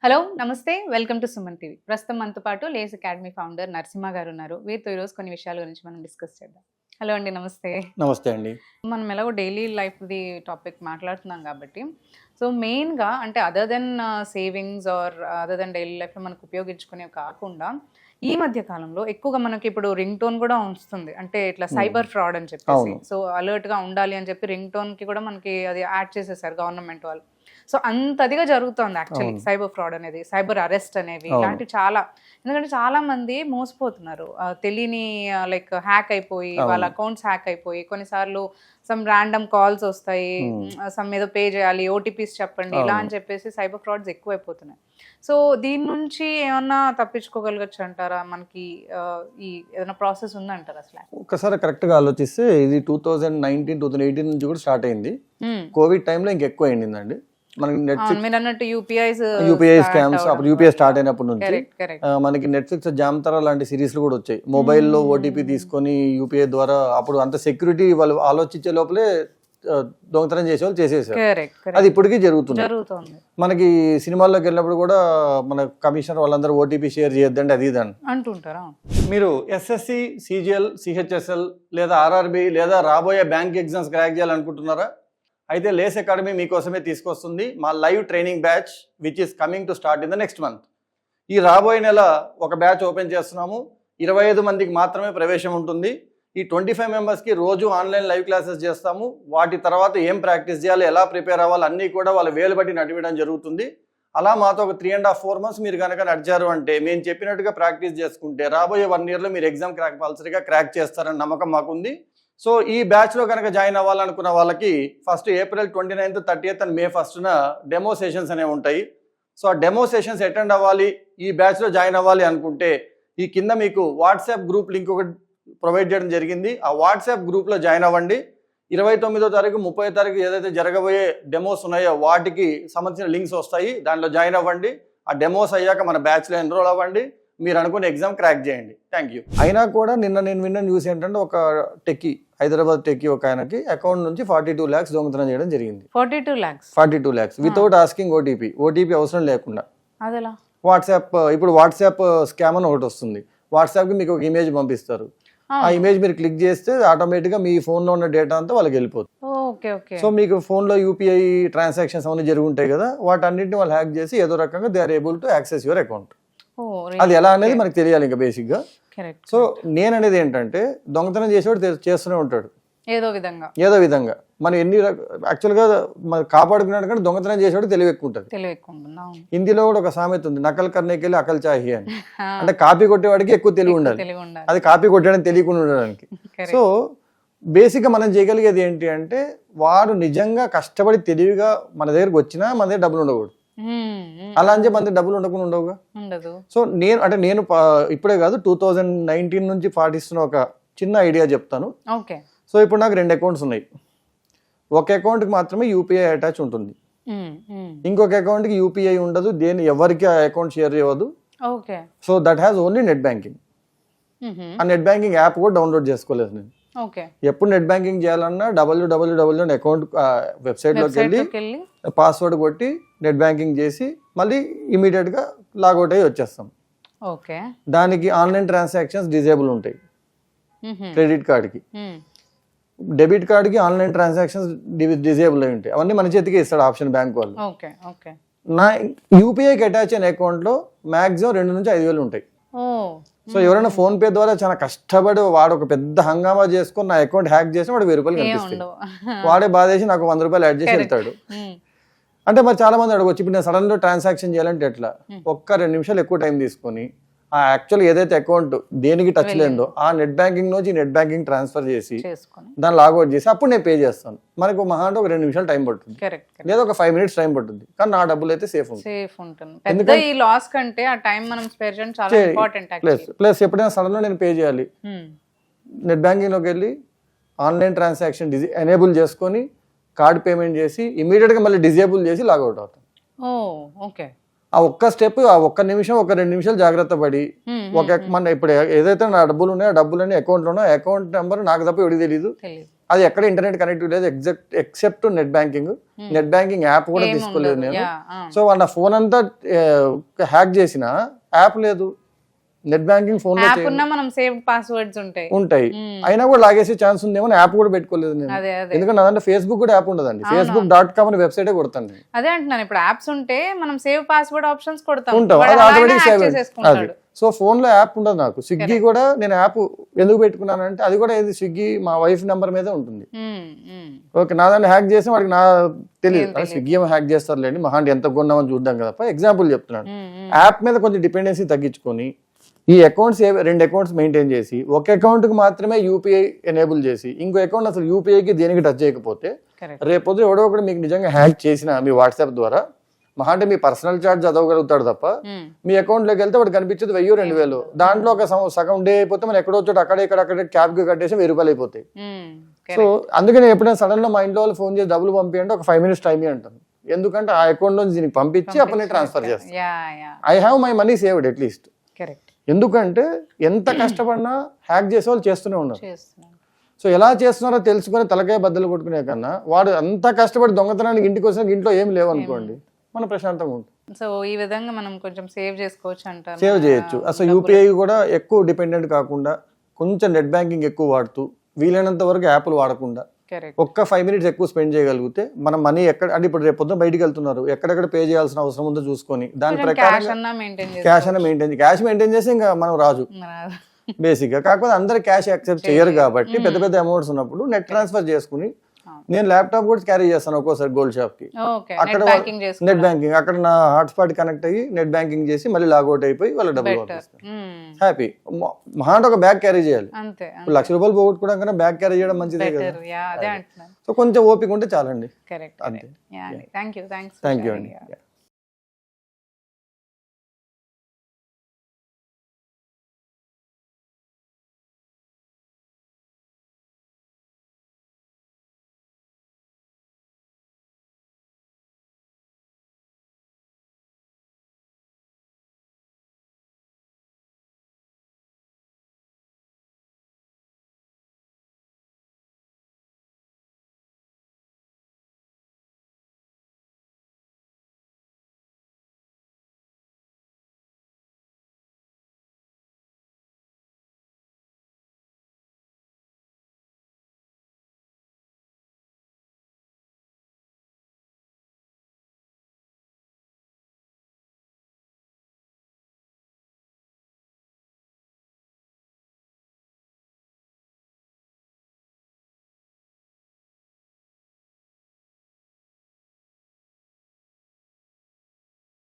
Hello నమస్తే welcome to Suman TV. ప్రస్తుతం మనతో పాటు లేస్ అకాడమీ ఫౌండర్ నరసింహ గారు ఉన్నారు. వీరితో ఈరోజు కొన్ని విషయాల గురించి మనం డిస్కస్ చేద్దాం. హలో అండి, నమస్తే. నమస్తే అండి. మనం ఎలాగో డైలీ లైఫ్ది టాపిక్ మాట్లాడుతున్నాం కాబట్టి, సో మెయిన్గా అంటే other than savings or other than daily లైఫ్లో మనకు ఉపయోగించుకునేవి కాకుండా ఈ మధ్య కాలంలో ఎక్కువగా మనకి ఇప్పుడు రింగ్ టోన్ కూడా వస్తుంది. అంటే ఇట్లా సైబర్ ఫ్రాడ్ అని చెప్పేసి, సో అలర్ట్గా ఉండాలి అని చెప్పి రింగ్ టోన్కి కూడా మనకి అది యాడ్ చేసేసారు గవర్నమెంట్ వాళ్ళు. సో అంతదిగా జరుగుతుంది యాక్చువల్లీ సైబర్ ఫ్రాడ్ అనేది, సైబర్ అరెస్ట్ అనేవి, ఇలాంటివి చాలా. ఎందుకంటే చాలా మంది మోసపోతున్నారు, తెలియని లైక్ హ్యాక్ అయిపోయి వాళ్ళ అకౌంట్స్ హ్యాక్ అయిపోయి, కొన్నిసార్లు సమ్ ర్యాండమ్ కాల్స్ వస్తాయి, సమ్ ఏదో పే చేయాలి, ఓటీపీస్ చెప్పండి ఇలా అని చెప్పేసి సైబర్ ఫ్రాడ్స్ ఎక్కువైపోతున్నాయి. సో దీని నుంచి ఏమన్నా తప్పించుకోగలగచ్చు అంటారా? మనకి ఈ ఏదైనా ప్రాసెస్ ఉందంటారా అసలు? ఒకసారి కరెక్ట్గా ఆలోచిస్తే ఇది 2019-2018 నుంచి కూడా స్టార్ట్ అయింది. కోవిడ్ టైంలో ఇంకెక్కువ అయిందండి మనకి. నెట్ఫ్లిక్స్ యూపీఐ స్కామ్స్ అప్పుడు యూపీఐ స్టార్ట్ అయినప్పటి నుంచి మనకి నెట్ఫ్లిక్స్ జామ్తరా లాంటి సిరీస్లు కూడా వచ్చాయి. మొబైల్లో ఓటీపీ తీసుకొని యూపీఐ ద్వారా, అప్పుడు అంత సెక్యూరిటీ వాళ్ళు ఆలోచించే లోపలే దొంగతనం చేసే వాళ్ళు చేసేసారు. అది ఇప్పటికీ జరుగుతుంది. మనకి సినిమాల్లోకి వెళ్ళినప్పుడు కూడా మన కమిషనర్ వాళ్ళందరూ ఓటీపీ షేర్ చేయొద్దండి అది ఇదని అంటుంటారా. మీరు ఎస్ఎస్సి, సిజిఎల్, సిహెచ్ఎస్ఎల్ లేదా ఆర్ఆర్బి లేదా రాబోయే బ్యాంక్ ఎగ్జామ్స్ క్రాక్ చేయాలనుకుంటున్నారా? అయితే లేస్ అకాడమీ మీకోసమే తీసుకొస్తుంది మా live training batch which is coming to start in the next month. ఈ రాబోయే నెల ఒక బ్యాచ్ ఓపెన్ చేస్తున్నాము. 25 మందికి మాత్రమే ప్రవేశం ఉంటుంది. ఈ 25 మెంబర్స్కి రోజు ఆన్లైన్ లైవ్ క్లాసెస్ చేస్తాము. వాటి తర్వాత ఏం ప్రాక్టీస్ చేయాలి, ఎలా ప్రిపేర్ అవ్వాలి అన్నీ కూడా వాళ్ళ వేలు బట్టి నడిపించడం జరుగుతుంది. అలా మాతో ఒక 3.5-4 months మీరు కనుక నడిచారు అంటే, మేము చెప్పినట్టుగా ప్రాక్టీస్ చేసుకుంటే రాబోయే 1 yearలో మీరు ఎగ్జామ్ కంపల్సరీగా క్రాక్ చేస్తారని నమ్మకం మాకుంది. సో ఈ బ్యాచ్లో కనుక జాయిన్ అవ్వాలనుకున్న వాళ్ళకి first April 29th, 30th and May 1st demo sessions అనేవి ఉంటాయి. సో ఆ డెమో సెషన్స్ అటెండ్ అవ్వాలి, ఈ బ్యాచ్లో జాయిన్ అవ్వాలి అనుకుంటే ఈ కింద మీకు వాట్సాప్ గ్రూప్ లింక్ ఒకటి ప్రొవైడ్ చేయడం జరిగింది. ఆ వాట్సాప్ గ్రూప్లో జాయిన్ అవ్వండి. 29వ తారీఖు, 30వ తారీఖు ఏదైతే జరగబోయే డెమోస్ ఉన్నాయో వాటికి సంబంధించిన లింక్స్ వస్తాయి, దాంట్లో జాయిన్ అవ్వండి. ఆ డెమోస్ అయ్యాక మన బ్యాచ్లో ఎన్రోల్ అవ్వండి. మీరు అనుకున్న ఎగ్జామ్ క్రాక్ చేయండి. Thank you. అయినా కూడా నిన్న నేను విన్న న్యూస్ ఏంటంటే, ఒక టెక్కీ, హైదరాబాద్ టెక్కీ ఒక ఆయనకి అకౌంట్ నుంచి 42 lakhs దొంగతనం చేయడం జరిగింది. 42 lakhs వితౌట్ ఆస్కింగ్ ఓటీపీ అవసరం లేకుండా. వాట్సాప్, ఇప్పుడు వాట్సాప్ స్కామ్ అని ఒకటి వస్తుంది. వాట్సాప్కి మీకు ఒక ఇమేజ్ పంపిస్తారు. ఆ ఇమేజ్ మీరు క్లిక్ చేస్తే ఆటోమేటిక్గా మీ ఫోన్లో ఉన్న డేటా అంతా వాళ్ళకి వెళ్ళిపోతుంది. సో మీకు ఫోన్లో యూపీఐ ట్రాన్సాక్షన్స్ అవన్నీ జరిగి ఉంటాయి కదా, వాటన్నింటిని వాళ్ళు హ్యాక్ చేసి ఏదో రకంగా they are able to access your account. అది ఎలా అనేది మనకు తెలియాలి ఇంకా బేసిక్గా. సో నేను అనేది ఏంటంటే, దొంగతనం చేసేవాడు చేస్తూనే ఉంటాడు ఏదో విధంగా. మనం ఎన్ని యాక్చువల్గా మనం కాపాడుకున్నాడు కానీ దొంగతనం చేసేవాడు తెలివి ఎక్కువ ఉంటుంది. హిందీలో కూడా ఒక సామెత ఉంది, నకల్ కర్నేకెళ్ళి అకల్ చాహి అని. అంటే కాపీ కొట్టేవాడికి ఎక్కువ తెలివి ఉండాలి, అది కాపీ కొట్టడానికి తెలియకుండా ఉండడానికి. సో బేసిక్గా మనం చేయగలిగేది ఏంటి అంటే, వాడు నిజంగా కష్టపడి తెలివిగా మన దగ్గరకు వచ్చినా మన దగ్గర డబ్బులు ఉండకూడదు. అలా అని చెప్పి మన డబ్బులు ఉండకుండా ఉండవుగా. సో నేను ఇప్పుడే కాదు 2019 నుంచి పాటిస్తున్న ఒక చిన్న ఐడియా చెప్తాను. సో ఇప్పుడు నాకు 2 అకౌంట్స్ ఉన్నాయి. ఒక అకౌంట్కి మాత్రమే యూపీఐ అటాచ్ ఉంటుంది, ఇంకొక అకౌంట్కి యూపీఐ ఉండదు, ఎవరికి ఆ అకౌంట్ షేర్ చేయవద్దు. So that has only net banking. ఆ నెట్ బ్యాంకింగ్ యాప్ కూడా డౌన్లోడ్ చేసుకోలేదు నేను. ఎప్పుడు నెట్ బ్యాంకింగ్ చేయాలన్నా www అకౌంట్ వెబ్సైట్లోకి వెళ్ళి పాస్వర్డ్ కొట్టి నెట్ బ్యాంకింగ్ చేసి మళ్ళీ ఇమీడియట్గా లాగౌట్ అయ్యి వచ్చేస్తాం. దానికి ఆన్లైన్ ట్రాన్సాక్షన్స్ డిజేబుల్ ఉంటాయి. క్రెడిట్ కార్డ్కి, డెబిట్ కార్డ్కి ఆన్లైన్ ట్రాన్సాక్షన్స్ డిజేబుల్ అయి ఉంటాయి. అవన్నీ మన చేతికి ఇస్తాడు ఆప్షన్ బ్యాంక్ వాళ్ళు. నా యూపీఐకి అటాచ్ అయిన అకౌంట్లో మ్యాక్సిమం 2 నుంచి 5 వేలు ఉంటాయి. సో ఎవరైనా ఫోన్ పే ద్వారా చాలా కష్టపడి వాడు ఒక పెద్ద హంగామా చేసుకుని నా అకౌంట్ హ్యాక్ చేసి వాడు 1000 రూపాయలు కనిపిస్తాయి. వాడే బాధేసి నాకు 100 రూపాయలు యాడ్ చేసి వెళ్తాడు. అంటే మరి చాలా మంది అడగవచ్చు, ఇప్పుడు నేను సడన్ గా ట్రాన్సాక్షన్ చేయాలంటే ఎట్లా? ఒక్క 2 నిమిషాలు ఎక్కువ టైం తీసుకొని ఆ యాక్చువల్ ఏదైతే అకౌంట్ దేనికి టచ్ లేదో ఆ నెట్ బ్యాంకింగ్ నుంచి నెట్ బ్యాంకింగ్ ట్రాన్స్ఫర్ చేసి దాన్ని లాగౌట్ చేసి అప్పుడు నేను పే చేస్తాను. మనకు మహా అంటే ఒక 2 నిమిషాలు టైం పడుతుంది, లేదా ఒక 5 minutes టైం పడుతుంది, కానీ నా డబ్బులు అయితే సేఫ్ ఉంటుంది. ప్లస్ ఎప్పుడైనా సడన్ గా నేను పే చేయాలి, నెట్ బ్యాంకింగ్ లోకి వెళ్ళి ఆన్లైన్ ట్రాన్సాక్షన్ ఎనేబుల్ చేసుకొని కార్డ్ పేమెంట్ చేసి ఇమీడియట్ గా మళ్ళీ డిజేబుల్ చేసి లాగౌట్ అవుతాను. ఆ ఒక్క స్టెప్, ఆ ఒక్క నిమిషం, ఒక 2 నిమిషాలు జాగ్రత్త పడి మన ఇప్పుడు ఏదైతే నా డబ్బులు ఉన్నాయో ఆ డబ్బులన్నీ అకౌంట్లో ఉన్నాయో అకౌంట్ నెంబర్ నాకు తప్ప ఎవరికి తెలియదు. అది ఎక్కడ ఇంటర్నెట్ కనెక్టివ్ లేదు except net banking. Net banking app కూడా తీసుకోలేదు నేను. సో వాళ్ళ ఫోన్ అంతా హ్యాక్ చేసిన యాప్ లేదు, నెట్ బ్యాంకింగ్ ఫోన్ లో యాప్ ఉన్నా మనం సేవ్డ్ పాస్వర్డ్స్ ఉంటాయి, అయినా కూడా లాగేసే ఛాన్స్ ఉందేమో యాప్ కూడా పెట్టుకోలేదు నేను. అదే అదే ఎందుకంటే నాదంటే ఫేస్బుక్ కూడా యాప్ ఉండదండి, facebook.com అనే వెబ్సైటే కొడతాను. అదే అంటున్నాను, ఇప్పుడు యాప్స్ ఉంటే మనం సేవ్ పాస్వర్డ్ ఆప్షన్స్ కొడతాం, ఉంటాం, వాడు అది అలానే ఆటోమేటిక్ hack సేవ్. అది చేసేసుకుంటాడు. సో ఫోన్ లో యాప్ ఉండదు నాకు. స్విగ్గీ కూడా నేను యాప్ ఎందుకు పెట్టుకున్నానంటే అది కూడా ఇది స్విగ్గీ మా వైఫ్ నెంబర్ మీదే ఉంటుంది. ఓకే, నా దాన్ని హ్యాక్ చేసి వాడికి నా తెలియదు, స్విగ్గీ ఏమో హ్యాక్ చేస్తారులేండి, మహా అంటే ఎంత కొన్నామని చూద్దాం కదా. ఎగ్జాంపుల్ చెప్తున్నాను, యాప్ మీద కొంచెం డిపెండెన్సీ తగ్గించుకొని ఈ అకౌంట్స్ 2 అకౌంట్స్ మెయింటైన్ చేసి ఒక అకౌంట్కి మాత్రమే యూపీఐ ఎనేబుల్ చేసి ఇంకో అకౌంట్ అసలు యూపీఐకి దేనికి టచ్ చేయకపోతే రేపొద్దు ఎవడో ఒకటి మీకు నిజంగా హ్యాక్ చేసిన మీ వాట్సాప్ ద్వారా మహా అంటే మీ పర్సనల్ చార్జ్ చదవగలుగుతాడు తప్ప మీ అకౌంట్లోకి వెళ్తే వాడు కనిపించేది 1000-2000, దాంట్లో ఒక సగం డే అయిపోతే మనం ఎక్కడో చోట అక్కడే క్యాబ్కి కట్టేసి 1000 రూపాయలు అయిపోతాయి. సో అందుకని ఎప్పుడైనా సడన్ గా మా ఇంట్లో వాళ్ళు ఫోన్ చేసి డబ్బులు పంపియండి ఒక 5 minutes టైం అంటాను, ఎందుకంటే ఆ అకౌంట్ నుంచి దీనికి పంపించి అప్పుడు ట్రాన్స్ఫర్ చేస్తాను. I have my money saved at least. ఎందుకంటే ఎంత కష్టపడినా హ్యాక్ చేసే వాళ్ళు చేస్తూనే ఉన్నారు. సో ఎలా చేస్తున్నారో తెలుసుకొని తలకాయ బద్దలు కొట్టుకునే కన్నా వాడు అంత కష్టపడి దొంగతనానికి ఇంటికి వచ్చిన ఇంట్లో ఏం లేవు అనుకోండి, మనం ప్రశాంతంగా ఉంటుంది. సో ఈ విధంగా మనం కొంచెం సేవ్ చేసుకోవచ్చు అంటారు. సేవ్ చేయొచ్చు. అసలు యూపీఐ కూడా ఎక్కువ డిపెండెంట్ కాకుండా కొంచెం నెట్ బ్యాంకింగ్ ఎక్కువ వాడుతూ వీలైనంత వరకు యాప్లు వాడకుండా ఒక్క 5 minutes ఎక్కువ స్పెండ్ చేయగలిగితే మన మనీ ఎక్కడ అంటే ఇప్పుడు రేపు పొద్దున బయటికి వెళ్తున్నారు, ఎక్కడెక్కడ పే చేయాల్సిన అవసరం ఉందో చూసుకొని దాని ప్రకారం క్యాష్ మెయింటైన్ చేసి ఇంకా మనం రాజు బేసిక్ గా. కాకపోతే అందరు క్యాష్ యాక్సెప్ట్ చేయరు కాబట్టి పెద్ద పెద్ద అమౌంట్స్ ఉన్నప్పుడు నెట్ ట్రాన్స్ఫర్ చేసుకుని నేను ల్యాప్టాప్ కూడా క్యారీ చేస్తాను ఒక్కోసారి గోల్డ్ షాప్ కి, అక్కడ నెట్ బ్యాంకింగ్ అక్కడ నా హాట్స్పాట్ కనెక్ట్ అయ్యి నెట్ బ్యాంకింగ్ చేసి మళ్ళీ లాగౌట్ అయిపోయి వాళ్ళ డబ్బులు పంపిస్తాను. హ్యాపీ. మహా అంటే ఒక బ్యాగ్ క్యారీ చేయాలి, 1,00,000 రూపాయలు పోగొట్టుకోవడం కన్నా బ్యాగ్ క్యారీ చేయడం మంచిదే కదా. సో కొంచెం ఓపిక ఉంటే చాలండి. అంతే. థ్యాంక్ యూ అండి.